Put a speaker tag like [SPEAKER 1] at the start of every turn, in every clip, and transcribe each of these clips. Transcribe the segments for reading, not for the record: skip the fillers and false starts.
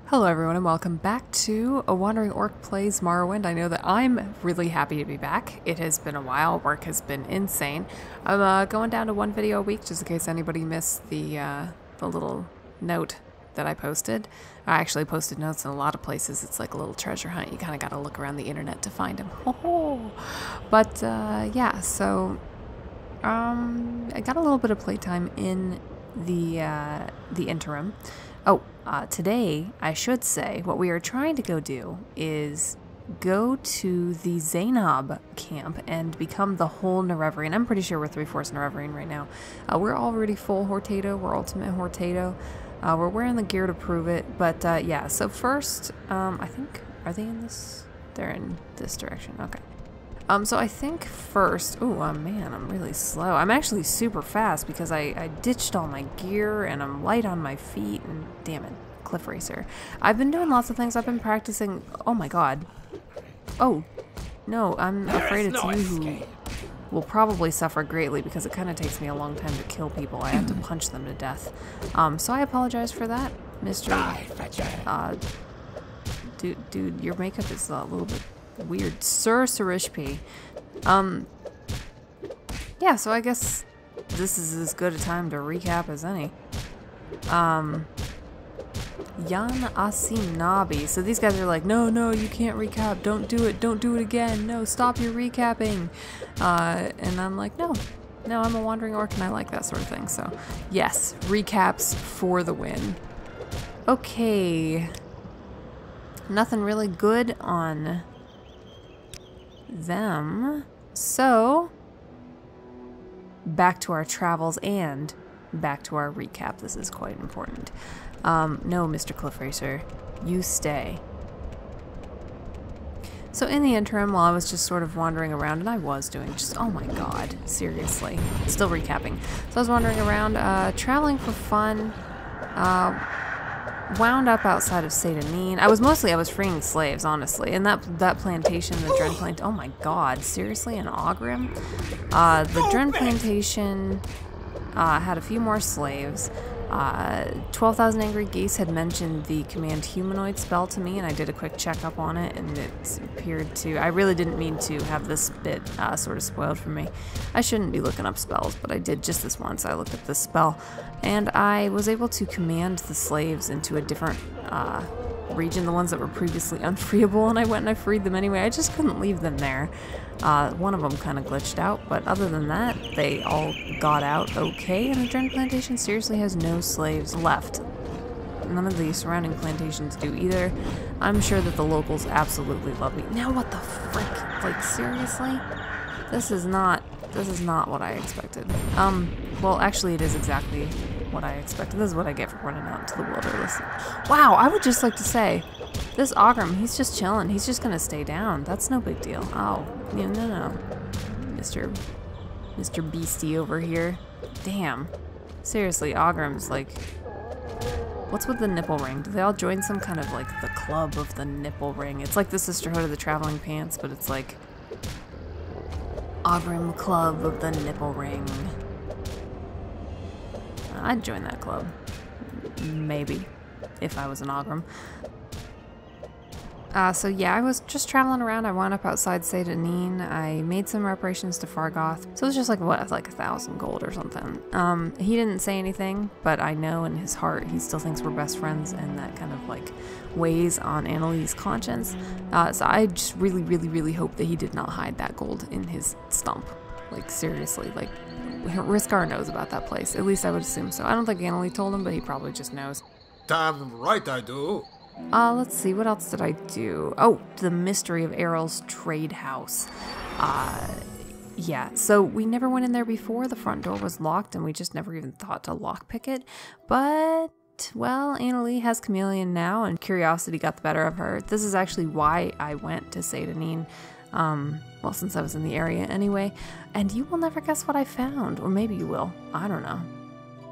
[SPEAKER 1] Hello everyone and welcome back to A Wandering Orc Plays Morrowind. I know that I'm really happy to be back. It has been a while. Work has been insane. I'm going down to one video a week just in case anybody missed the little note that I posted. I actually posted notes in a lot of places. It's like a little treasure hunt. You kind of got to look around the internet to find them. But yeah, so I got a little bit of playtime in the interim. Oh, today, I should say, what we are trying to go do is go to the Zainab camp and become the whole Nerevarine. I'm pretty sure we're 3/4 Nerevarine right now. We're already full Hortato. We're ultimate Hortato. We're wearing the gear to prove it. But yeah, so first, I think, are they in this? They're in this direction. Okay. So I think first, oh man, I'm really slow. I'm actually super fast because I ditched all my gear and I'm light on my feet and damn it, cliff racer. I've been doing lots of things. I've been practicing. Oh my god. Oh, no, I'm afraid it's you who will probably suffer greatly because it kind of takes me a long time to kill people. I have to punch them to death. So I apologize for that, Mr. Dude, your makeup is a little bit weird. Sir Sarishpi. Yeah, so I guess this is as good a time to recap as any. Yan Asim Nabi. So these guys are like, no, you can't recap. Don't do it again. No, stop your recapping. And I'm like, no, I'm a wandering orc and I like that sort of thing. So yes, recaps for the win. Okay. Nothing really good on them. So, back to our travels and back to our recap. This is quite important. No, Mr. Cliff Racer, you stay. So in the interim, while I was just sort of wandering around, and I was doing just, oh my god, seriously, still recapping. So I was wandering around, traveling for fun, wound up outside of Seyda-Neen. I was freeing slaves, honestly, and that plantation, the Dren Plantation, oh my god, seriously, in Ogrim? The Dren Plantation had a few more slaves. 12,000 Angry Geese had mentioned the Command Humanoid spell to me, and I did a quick checkup on it, and it appeared to... I really didn't mean to have this bit sort of spoiled for me. I shouldn't be looking up spells, but I did just this once. I looked up this spell, and I was able to command the slaves into a different region, the ones that were previously unfreeable, and I went and I freed them anyway. I just couldn't leave them there. One of them kind of glitched out, but other than that, they all got out okay, and the Dren Plantation seriously has no slaves left. None of the surrounding plantations do either. I'm sure that the locals absolutely love me. Now what the frick? Like, seriously? This is not what I expected. Well, actually it is exactly what I expected. This is what I get for running out into the wilderness. Wow, I would just like to say, this Ogrim, he's just chilling. He's just gonna stay down. That's no big deal. Oh, yeah, no. Mr. Beastie over here. Damn. Seriously, Ogrim's like... What's with the nipple ring? Do they all join some kind of like the club of the nipple ring? It's like the Sisterhood of the Traveling Pants, but it's like... Ogrim Club of the Nipple Ring. I'd join that club. Maybe. If I was an Ogrim. So yeah, I was just traveling around. I wound up outside Seyda-Neen. I made some reparations to Fargoth. So it was just like, what, like 1,000 gold or something. He didn't say anything, but I know in his heart he still thinks we're best friends, and that kind of like weighs on Annalee's conscience. So I just really hope that he did not hide that gold in his stump. Like, seriously, like, Riskar knows about that place. At least I would assume so. I don't think Annalee told him, but he probably just knows.
[SPEAKER 2] Damn right I do.
[SPEAKER 1] Let's see, what else did I do? Oh, the Mystery of Errol's Trade House. Yeah, so we never went in there before. The front door was locked, and we just never even thought to lockpick it. But, well, Annalee has Chameleon now, and curiosity got the better of her. This is actually why I went to Seyda-Neen. Well, since I was in the area anyway. And you will never guess what I found. Or maybe you will. I don't know.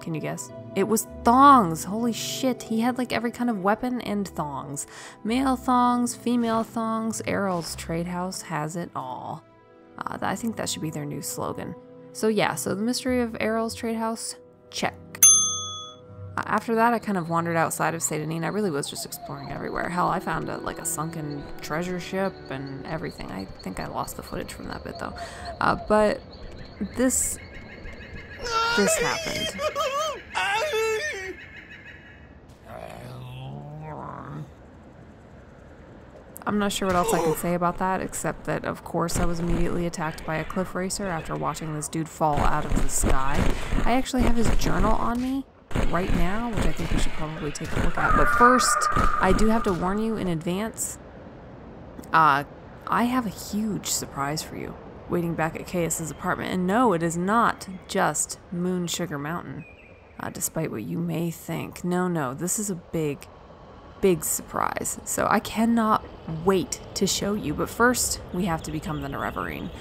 [SPEAKER 1] Can you guess? It was thongs. Holy shit. He had like every kind of weapon and thongs. Male thongs, female thongs. Errol's Trade House has it all. I think that should be their new slogan. So yeah, so the Mystery of Errol's Trade House, check. After that, I kind of wandered outside of Satanin. I really was just exploring everywhere. Hell, I found like a sunken treasure ship and everything. I think I lost the footage from that bit though. But this happened. I'm not sure what else I can say about that, except that, of course, I was immediately attacked by a cliff racer after watching this dude fall out of the sky. I actually have his journal on me right now, which I think we should probably take a look at. But first, I do have to warn you in advance. I have a huge surprise for you waiting back at KS's apartment. And no, it is not just Moon Sugar Mountain, despite what you may think. No, this is a big surprise. So I cannot wait to show you. But first, we have to become the Nerevarine.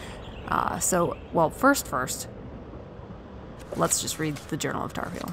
[SPEAKER 1] Well, first, let's just read the Journal of Tarhiel.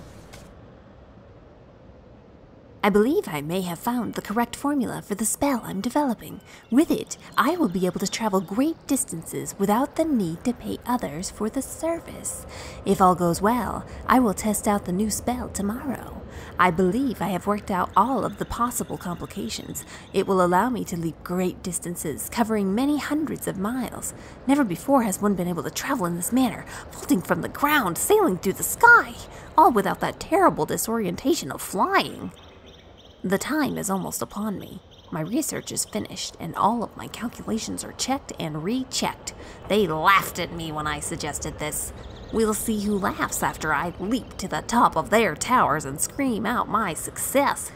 [SPEAKER 3] I believe I may have found the correct formula for the spell I'm developing. With it, I will be able to travel great distances without the need to pay others for the service. If all goes well, I will test out the new spell tomorrow. I believe I have worked out all of the possible complications. It will allow me to leap great distances, covering many hundreds of miles. Never before has one been able to travel in this manner, vaulting from the ground, sailing through the sky, all without that terrible disorientation of flying. The time is almost upon me. My research is finished, and all of my calculations are checked and rechecked. They laughed at me when I suggested this. We'll see who laughs after I leap to the top of their towers and scream out my success.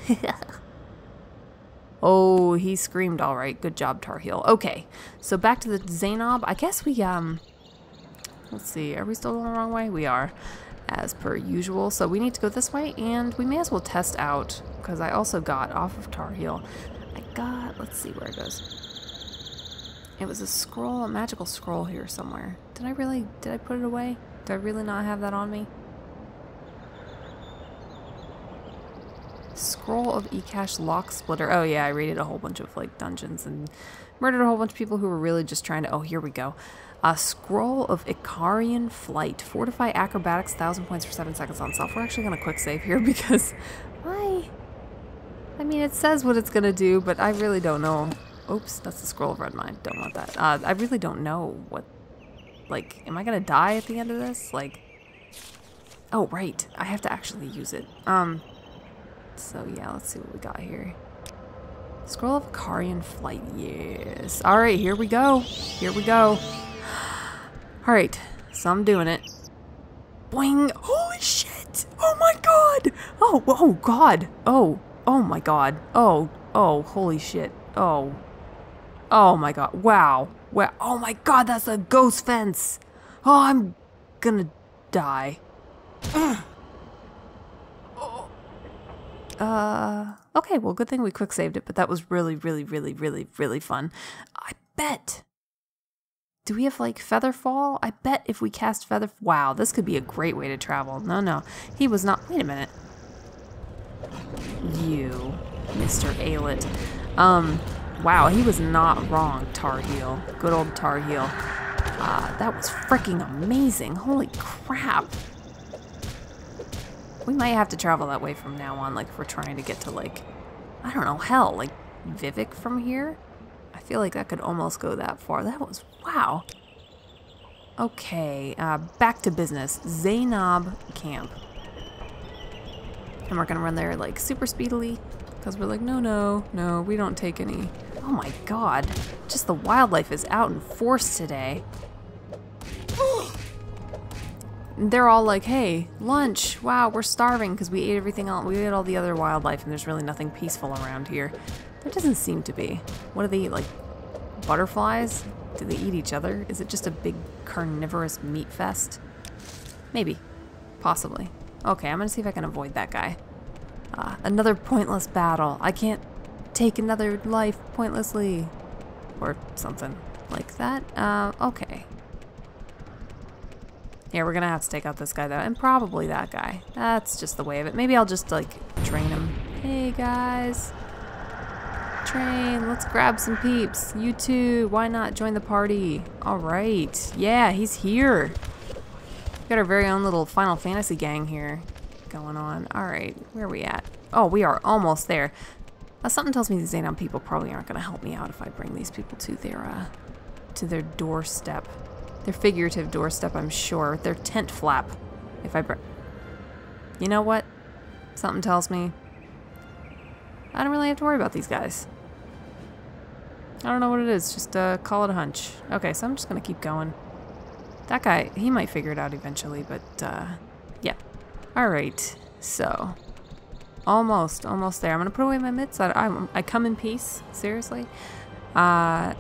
[SPEAKER 1] Oh, he screamed all right. Good job, Tarhiel. Okay, so back to the Zainob. I guess we, let's see. Are we still going the wrong way? We are, as per usual. So we need to go this way, and we may as well test out, because I also got off of Tarhiel. Let's see where it goes. It was a scroll, a magical scroll here somewhere. Did I put it away? Do I really not have that on me? Scroll of Ekash Lock Splitter. Oh yeah, I raided a whole bunch of like dungeons and murdered a whole bunch of people who were really just trying to, oh, here we go. A Scroll of Icarian Flight. Fortify Acrobatics, 1,000 points for 7 seconds on self. We're actually going to quick save here because I mean, it says what it's going to do, but I really don't know. Oops, that's the Scroll of Red Mind. Don't want that. I really don't know what, like, am I going to die at the end of this? Like, oh, right. I have to actually use it. So yeah, let's see what we got here. Scroll of Icarian Flight, yes. Alright, here we go. Here we go. Alright, so I'm doing it. Boing! Holy shit! Oh my god! Oh god! Oh my god. Oh, holy shit. Oh my god. Wow. Oh my god, that's a ghost fence! Oh, I'm gonna die. Okay, well, good thing we quick saved it, but that was really fun. I bet. Do we have, like, Featherfall? I bet if we cast wow, this could be a great way to travel. No, he was not. Wait a minute. You, Mr. Ailett. Wow, he was not wrong, Tarhiel. Good old Tarhiel. That was freaking amazing. Holy crap. We might have to travel that way from now on, like, if we're trying to get to, like, I don't know, hell, like, Vivek from here? I feel like that could almost go that far. That was, wow. Okay, back to business. Zainob Camp. And we're gonna run there, like, super speedily, because we're like, no, we don't take any. Oh my god, just the wildlife is out in force today. They're all like, hey, lunch, wow, we're starving because we ate everything else. We ate all the other wildlife and there's really nothing peaceful around here. There doesn't seem to be. What do they eat, like butterflies? Do they eat each other? Is it just a big carnivorous meat fest? Maybe. Possibly. Okay, I'm gonna see if I can avoid that guy. Another pointless battle. I can't take another life pointlessly. Or something like that. Okay. Yeah, we're gonna have to take out this guy though, and probably that guy. That's just the way of it. Maybe I'll just like train him. Hey guys, train. Let's grab some peeps. You too. Why not join the party? All right. Yeah, he's here. We got our very own little Final Fantasy gang here. going on. Alright, where are we at? Oh, we are almost there. Something tells me the Xenon people probably aren't going to help me out if I bring these people to their doorstep. Their figurative doorstep, I'm sure. Their tent flap. If I bring... You know what? Something tells me I don't really have to worry about these guys. I don't know what it is. Just call it a hunch. Okay, so I'm just going to keep going. That guy, he might figure it out eventually, but yeah. Alright, so... Almost there. I'm going to put away my mitts. I come in peace. Seriously. Where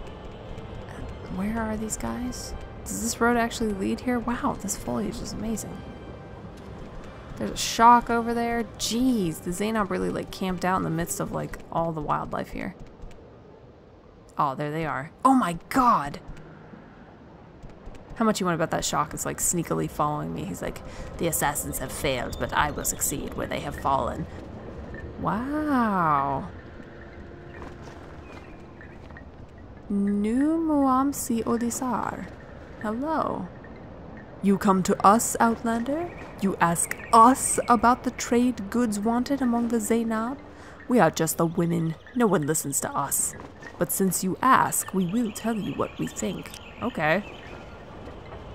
[SPEAKER 1] are these guys? Does this road actually lead here? Wow, this foliage is amazing. There's a shock over there. Jeez, the Xenob really like camped out in the midst of like all the wildlife here. Oh, there they are. Oh my god! How much you want about that shock? It's like sneakily following me. He's like, the assassins have failed, but I will succeed where they have fallen. Wow. Nu Muamsi Odisar. Hello. You come to us, Outlander? You ask us about the trade goods wanted among the Xenob? We are just the women. No one listens to us. But since you ask, we will tell you what we think. Okay.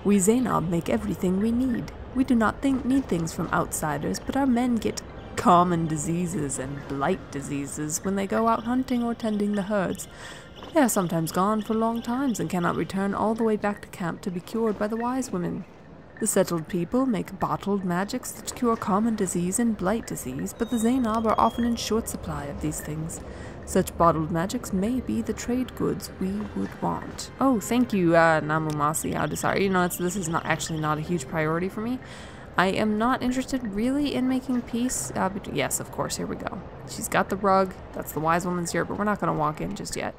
[SPEAKER 1] We Xenob make everything we need. We do not need things from outsiders, but our men get common diseases and blight diseases when they go out hunting or tending the herds. They are sometimes gone for long times and cannot return all the way back to camp to be cured by the wise women. The settled people make bottled magics that cure common disease and blight disease, but the Xenob are often in short supply of these things. Such bottled magics may be the trade goods we would want. Oh, thank you, Namumasi Adisari. You know, this is not a huge priority for me. I am not interested really in making peace. But yes, of course, here we go. She's got the rug. That's the wise woman's yurt, but we're not going to walk in just yet.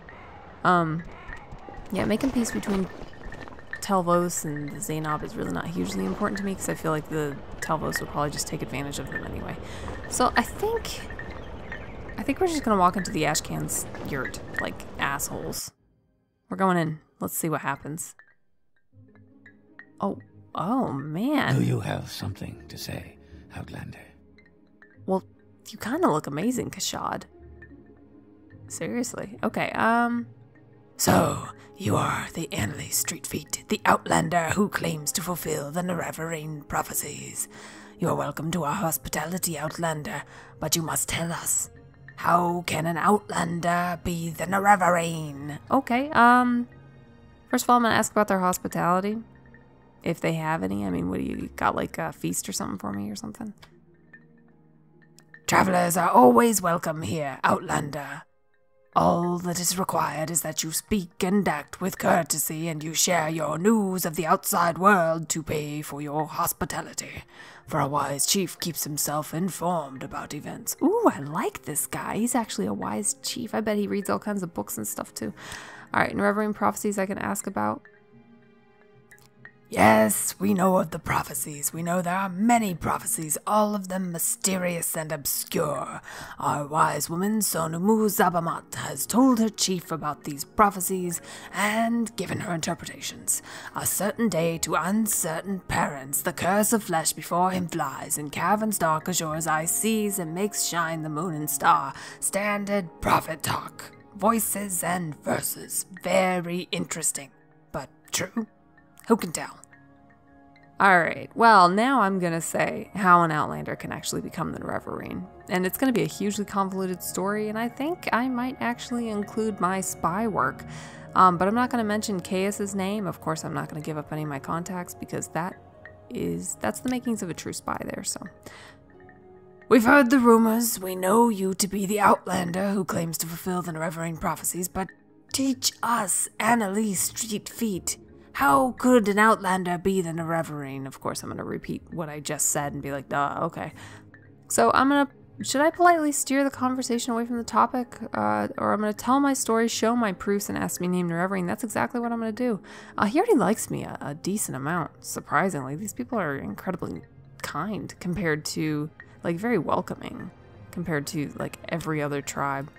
[SPEAKER 1] Yeah, making peace between Telvos and the Xenob is really not hugely important to me because I feel like the Telvos would probably just take advantage of them anyway. So I think we're just gonna walk into the Ashcan's yurt like assholes. We're going in. Let's see what happens. Oh man.
[SPEAKER 4] Do you have something to say, Outlander?
[SPEAKER 1] Well, you kind of look amazing, Kaushad. Seriously. Okay,
[SPEAKER 5] So, you are the Annalie Streetfeet, the Outlander who claims to fulfill the Nerevarine prophecies. You are welcome to our hospitality, Outlander, but you must tell us, how can an Outlander be the Nerevarine?
[SPEAKER 1] Okay, first of all, I'm gonna ask about their hospitality. If they have any. I mean, what do you got, like a feast or something for me or something?
[SPEAKER 5] Travelers are always welcome here, Outlander. All that is required is that you speak and act with courtesy, and you share your news of the outside world to pay for your hospitality. For a wise chief keeps himself informed about events.
[SPEAKER 1] Ooh, I like this guy. He's actually a wise chief. I bet he reads all kinds of books and stuff too. Alright, Nerevarine prophecies I can ask about.
[SPEAKER 5] Yes, we know of the prophecies. We know there are many prophecies, all of them mysterious and obscure. Our wise woman, Sonumu Zabamat, has told her chief about these prophecies and given her interpretations. A certain day to uncertain parents, the curse of flesh before him flies. In caverns dark Azure's eye sees and makes shine the moon and star. Standard prophet talk. Voices and verses. Very interesting. But true? Who can tell?
[SPEAKER 1] Alright, well, now I'm gonna say how an Outlander can actually become the Nerevarine. And it's gonna be a hugely convoluted story, and I think I might actually include my spy work. But I'm not gonna mention Caius's name. Of course, I'm not gonna give up any of my contacts, because that's the makings of a true spy there, so.
[SPEAKER 5] We've heard the rumors. We know you to be the Outlander who claims to fulfill the Nerevarine prophecies, but teach us, Annalie Streetfeet. How could an Outlander be the Nerevarine? Of course, I'm going to repeat what I just said and be like, duh, okay. So should I politely steer the conversation away from the topic? Or I'm going to tell my story, show my proofs, and ask me to name Nerevarine? That's exactly what I'm going to do. He already likes me a decent amount, surprisingly. These people are incredibly kind compared to, like, very welcoming compared to, like, every other tribe.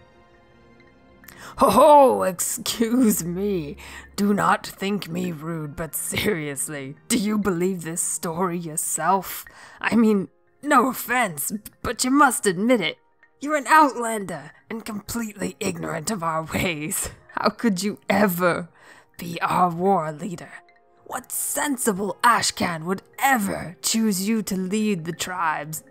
[SPEAKER 5] Oh, excuse me. Do not think me rude, but seriously, do you believe this story yourself? I mean, No offense, but you must admit it. You're an outlander and completely ignorant of our ways. How could you ever be our war leader? What sensible Ashcan would ever choose you to lead the tribes?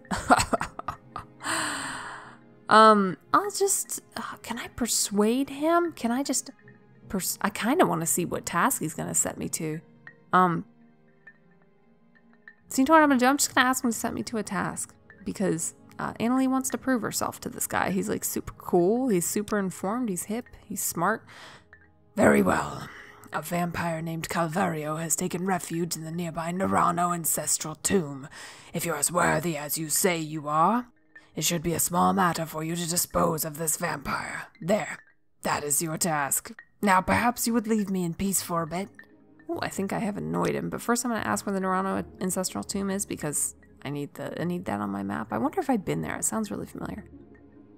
[SPEAKER 1] I'll just, can I persuade him? Can I just, I kind of want to see what task he's going to set me to. So you know what I'm going to do? I'm just going to ask him to set me to a task because Annalie wants to prove herself to this guy. He's like super cool. He's super informed. He's hip. He's smart.
[SPEAKER 5] Very well. A vampire named Calvario has taken refuge in the nearby Nerano ancestral tomb. If you're as worthy as you say you are, it should be a small matter for you to dispose of this vampire. There. That is your task. Now perhaps you would leave me in peace for a bit.
[SPEAKER 1] Oh, I think I have annoyed him. But first I'm going to ask where the Nerano ancestral tomb is because I need that on my map. I wonder if I've been there. It sounds really familiar.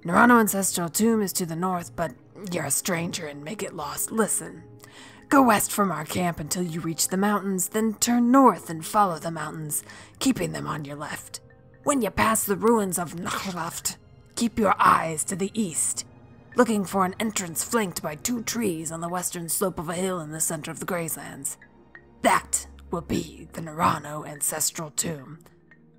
[SPEAKER 5] Nerano ancestral tomb is to the north, but you're a stranger and may get lost. Listen. Go west from our camp until you reach the mountains, then turn north and follow the mountains, keeping them on your left. When you pass the ruins of Nerevarine, keep your eyes to the east, looking for an entrance flanked by 2 trees on the western slope of a hill in the center of the Grazelands. That will be the Nerano ancestral tomb.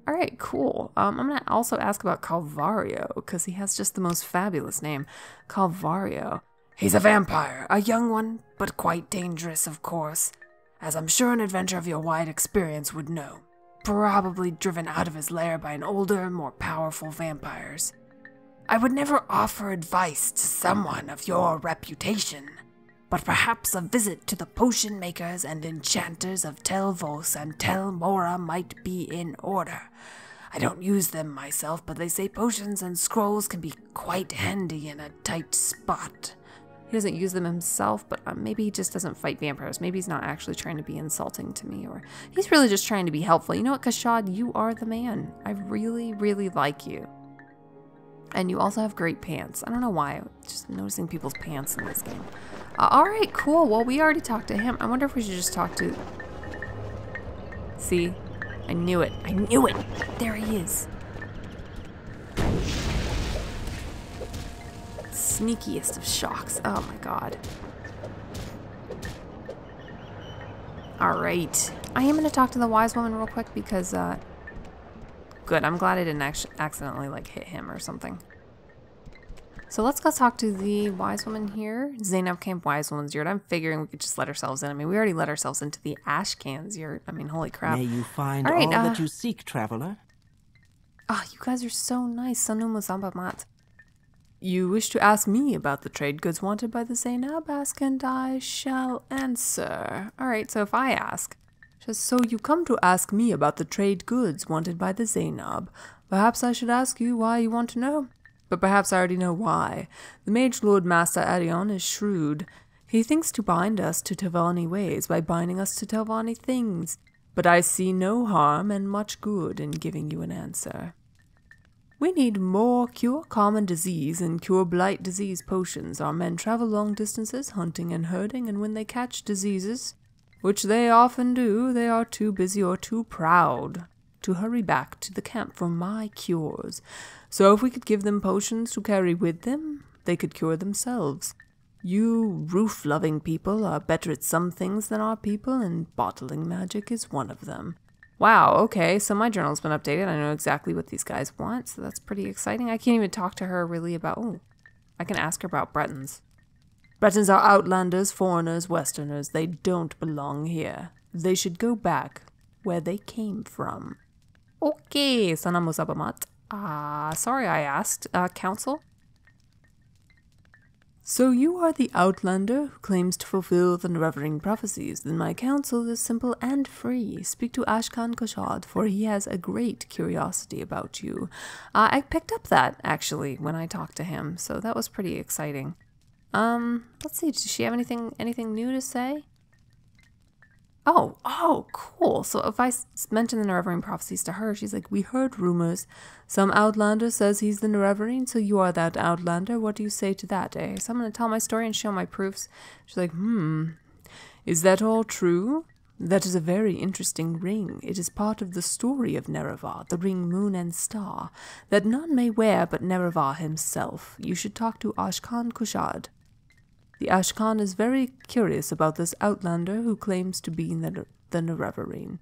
[SPEAKER 1] All right, cool. I'm going to also ask about Calvario, because he has just the most fabulous name. Calvario.
[SPEAKER 5] He's a vampire, a young one, but quite dangerous, of course, as I'm sure an adventurer of your wide experience would know. Probably driven out of his lair by an older, more powerful vampires. I would never offer advice to someone of your reputation, but perhaps a visit to the potion makers and enchanters of Tel Vos and Tel Mora might be in order. I don't use them myself, but they say potions and scrolls can be quite handy in a tight spot.
[SPEAKER 1] He doesn't use them himself, but maybe he just doesn't fight vampires. Maybe he's not actually trying to be insulting to me, or he's really just trying to be helpful. You know what, Kaushad, you are the man. I really, really like you. And you also have great pants. I don't know why. I'm just noticing people's pants in this game. All right, cool. Well, we already talked to him. I wonder if we should just talk to... See? I knew it. I knew it. There he is. Sneakiest of shocks. Oh my god. Alright. I am going to talk to the wise woman real quick because, good. I'm glad I didn't accidentally, like, hit him or something. So let's go talk to the wise woman here. Zainab Camp Wise Woman's Yurt. I'm figuring we could just let ourselves in. I mean, we already let ourselves into the Ashcan's Yurt. I mean, holy crap.
[SPEAKER 6] May you find
[SPEAKER 1] all
[SPEAKER 6] that you seek, traveler.
[SPEAKER 1] Ah, you guys are so nice. Sanum Zambamat. You wish to ask me about the trade goods wanted by the Zainab? Ask and I shall answer. Alright, so if I ask, just so you come to ask me about the trade goods wanted by the Zainab, perhaps I should ask you why you want to know. But perhaps I already know why. The Mage Lord Master Arion is shrewd. He thinks to bind us to Telvanni ways by binding us to Telvanni things. But I see no harm and much good in giving you an answer. We need more cure common disease and cure blight disease potions. Our men travel long distances, hunting and herding, and when they catch diseases, which they often do, they are too busy or too proud to hurry back to the camp for my cures. So if we could give them potions to carry with them, they could cure themselves. You roof-loving people are better at some things than our people, and bottling magic is one of them. Wow, okay, so my journal's been updated. I know exactly what these guys want, so that's pretty exciting. I can't even talk to her really about... Oh, I can ask her about Bretons. Bretons are outlanders, foreigners, westerners. They don't belong here. They should go back where they came from. Okay, Sanamusabamat. Sorry I asked. Council? So you are the outlander who claims to fulfill the Nerevarine prophecies. Then my counsel is simple and free. Speak to Ashcan Kaushad, for he has a great curiosity about you. I picked up that, actually, when I talked to him, so that was pretty exciting. Let's see, does she have anything new to say? Oh, cool. So if I mention the Nerevarine prophecies to her, she's like, we heard rumors. Some outlander says he's the Nerevarine, so you are that outlander. What do you say to that, eh? So I'm going to tell my story and show my proofs. She's like, is that all true?
[SPEAKER 5] That is a very interesting ring. It is part of the story of Nerevar, the ring Moon and Star, that none may wear but Nerevar himself. You should talk to Ashkan Kaushad. The Ashkan is very curious about this outlander who claims to be the Nerevarine.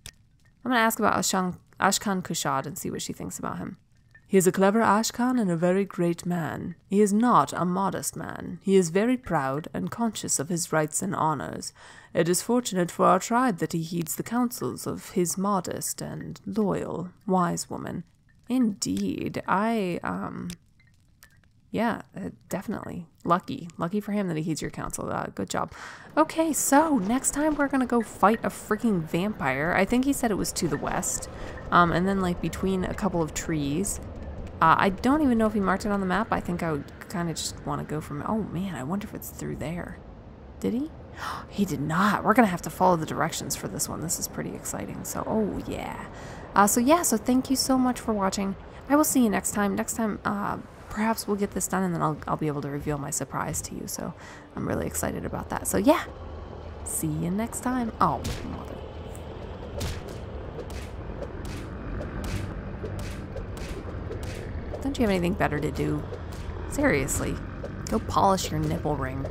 [SPEAKER 5] I'm going to ask about Ashkan Kaushad and see what she thinks about him. He is a clever Ashkan and a very great man. He is not a modest man. He is very proud and conscious of his rights and honors. It is fortunate for our tribe that he heeds the counsels of his modest and loyal, wise woman. Indeed, yeah, definitely. Lucky for him that he heeds your counsel. Good job. Okay, so next time we're gonna go fight a freaking vampire. I think he said it was to the west, and then like between a couple of trees. I don't even know if he marked it on the map. I think I would kind of just want to go from. Oh man, I wonder if it's through there. Did he? He did not. We're gonna have to follow the directions for this one. This is pretty exciting. So, oh yeah. So thank you so much for watching. I will see you next time. Next time, perhaps we'll get this done and then I'll be able to reveal my surprise to you. So I'm really excited about that. So yeah, see you next time. Oh, mother. Don't you have anything better to do? Seriously, go polish your nipple ring.